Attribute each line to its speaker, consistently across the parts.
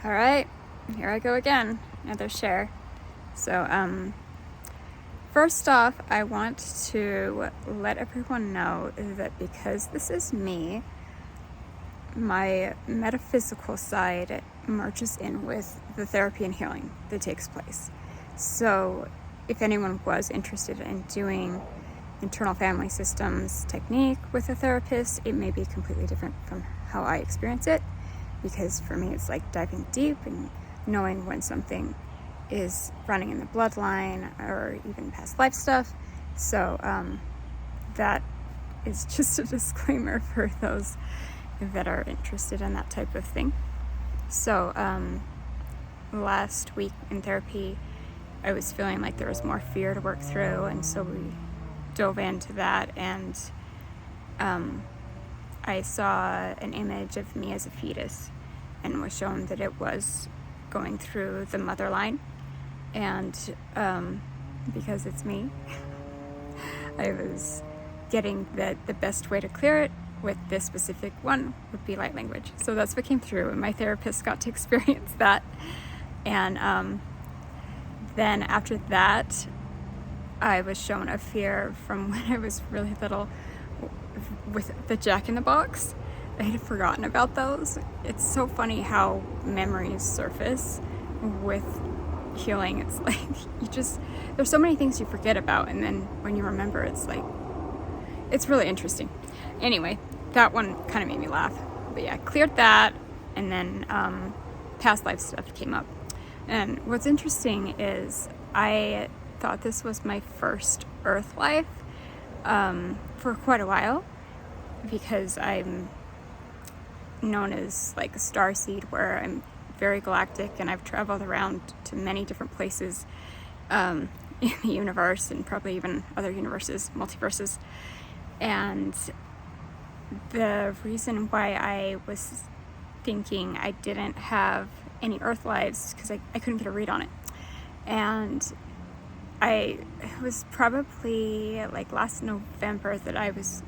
Speaker 1: All right, here I go again, another share. So, first off, I want to let everyone know that because this is me, my metaphysical side merges in with the therapy and healing that takes place. So, if anyone was interested in doing internal family systems technique with a therapist, it may be completely different from how I experience it, because for me it's like diving deep and knowing when something is running in the bloodline or even past life stuff. So that is just a disclaimer for those that are interested in that type of thing. So last week in therapy, I was feeling like there was more fear to work through, and so we dove into that, and I saw an image of me as a fetus and was shown that it was going through the mother line. And because it's me, I was getting that the best way to clear it with this specific one would be light language. So that's what came through, and my therapist got to experience that. And then after that, I was shown a fear from when I was really little with the Jack in the Box. I had forgotten about those. It's so funny how memories surface with healing. It's like there's so many things you forget about, and then when you remember, it's really interesting. Anyway, that one kind of made me laugh. But yeah, cleared that, and then past life stuff came up. And what's interesting is I thought this was my first Earth life for quite a while, because I'm known as like a starseed, where I'm very galactic and I've traveled around to many different places in the universe, and probably even other universes, multiverses. And the reason why I was thinking I didn't have any Earth lives because I couldn't get a read on it. And it was probably like last November that I was,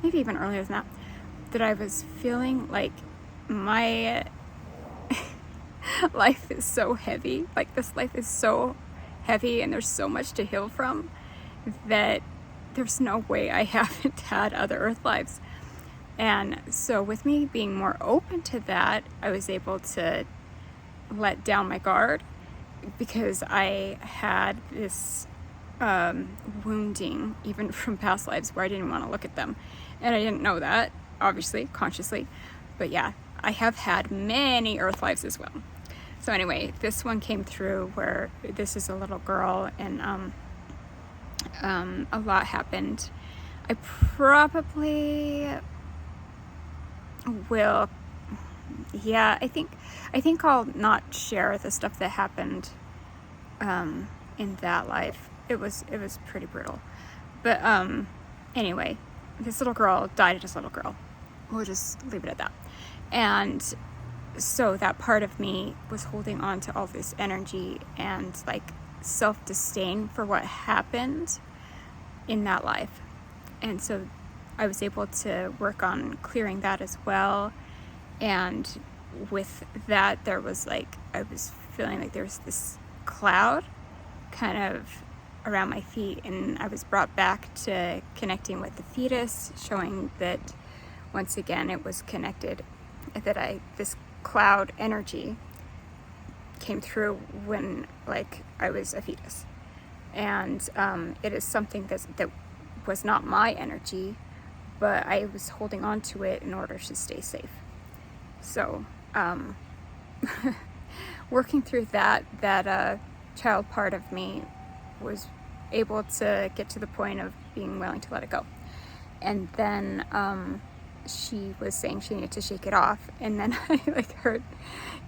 Speaker 1: maybe even earlier than that I was feeling like my life is so heavy. Like, this life is so heavy and there's so much to heal from that there's no way I haven't had other Earth lives. And so with me being more open to that, I was able to let down my guard, because I had this wounding even from past lives where I didn't want to look at them. And I didn't know that, obviously, consciously. But yeah, I have had many Earth lives as well. So anyway, this one came through where this is a little girl, and a lot happened. I probably will, yeah, I think I'll not share the stuff that happened in that life. It was pretty brutal. But anyway, this little girl died as a little girl. We'll just leave it at that. And so that part of me was holding on to all this energy and like self-disdain for what happened in that life. And so I was able to work on clearing that as well. And with that, there was like, I was feeling like there was this cloud kind of around my feet, and I was brought back to connecting with the fetus, showing that once again it was connected, that this cloud energy came through when like I was a fetus. And it is something that was not my energy, but I was holding on to it in order to stay safe. So working through that child part of me was able to get to the point of being willing to let it go. And then she was saying she needed to shake it off, and then I like heard,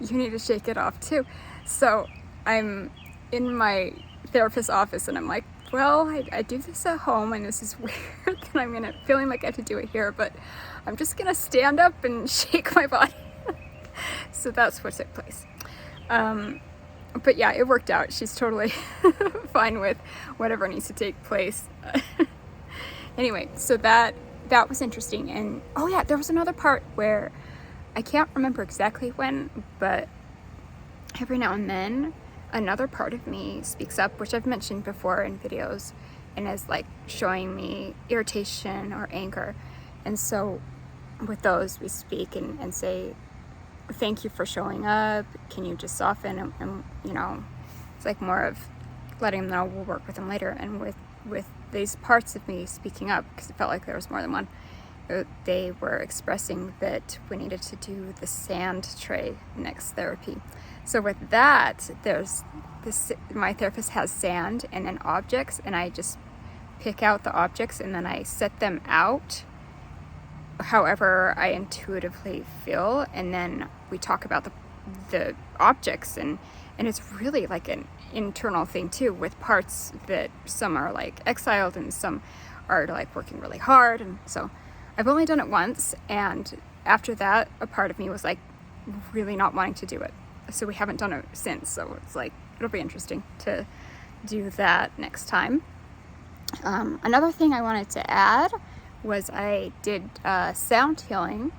Speaker 1: you need to shake it off too. So I'm in my therapist's office, and I'm like, well, I do this at home, and this is weird that I'm feeling like I have to do it here, but I'm just gonna stand up and shake my body. So that's what took place. But yeah, it worked out. She's totally fine with whatever needs to take place. Anyway, so that was interesting. And oh yeah, there was another part where I can't remember exactly when, but every now and then another part of me speaks up, which I've mentioned before in videos, and is like showing me irritation or anger. And so with those, we speak and say, thank you for showing up. Can you just soften? And you know, it's like more of letting them know we'll work with them later. And with these parts of me speaking up, because it felt like there was more than one, they were expressing that we needed to do the sand tray next therapy. So with that, there's this, my therapist has sand and then objects, and I just pick out the objects and then I set them out however I intuitively feel, and then we talk about the objects, and it's really like an internal thing too, with parts that some are like exiled and some are like working really hard. And so I've only done it once, and after that a part of me was like really not wanting to do it, so we haven't done it since. So it's like, it'll be interesting to do that next time. Another thing I wanted to add was I did sound healing.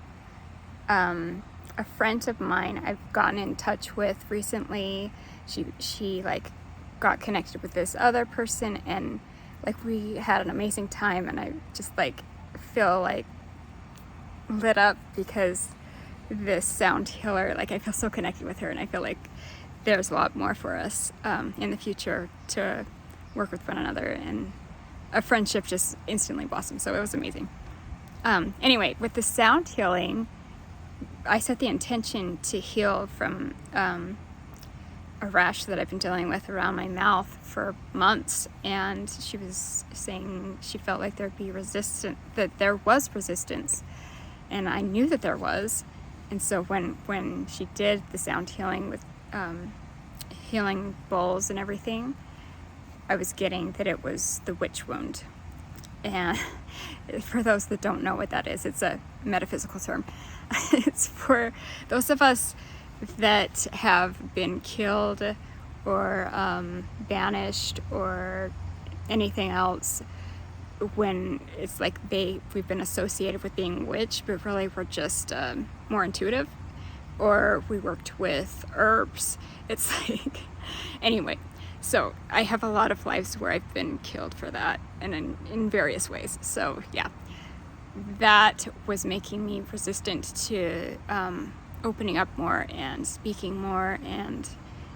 Speaker 1: A friend of mine I've gotten in touch with recently, she like got connected with this other person, and like we had an amazing time, and I just like feel like lit up because this sound healer, like I feel so connected with her, and I feel like there's a lot more for us in the future to work with one another, and a friendship just instantly blossomed. So it was amazing. Anyway, with the sound healing, I set the intention to heal from a rash that I've been dealing with around my mouth for months, and she was saying she felt like there was resistance, and I knew that there was. And so when she did the sound healing with healing bowls and everything, I was getting that it was the witch wound. And for those that don't know what that is, it's a metaphysical term. It's for those of us that have been killed or banished or anything else, when it's like we've been associated with being witch, but really we're just more intuitive, or we worked with herbs. It's like, anyway, so I have a lot of lives where I've been killed for that, and in various ways. So yeah, that was making me resistant to opening up more and speaking more, and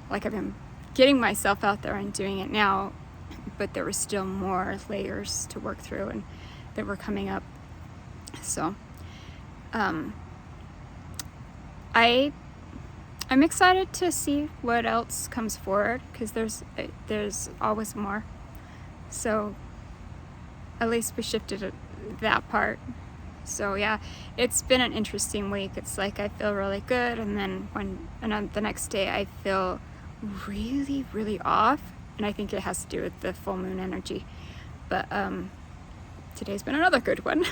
Speaker 1: like I've been getting myself out there and doing it now, but there were still more layers to work through and that were coming up. So I'm excited to see what else comes forward, because there's always more. So at least we shifted that part. So yeah, it's been an interesting week. It's like I feel really good, and then the next day I feel really, really off, and I think it has to do with the full moon energy. But today's been another good one.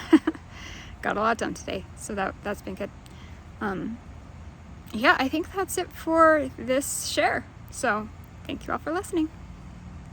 Speaker 1: Got a lot done today, so that's been good. Yeah, I think that's it for this share. So thank you all for listening.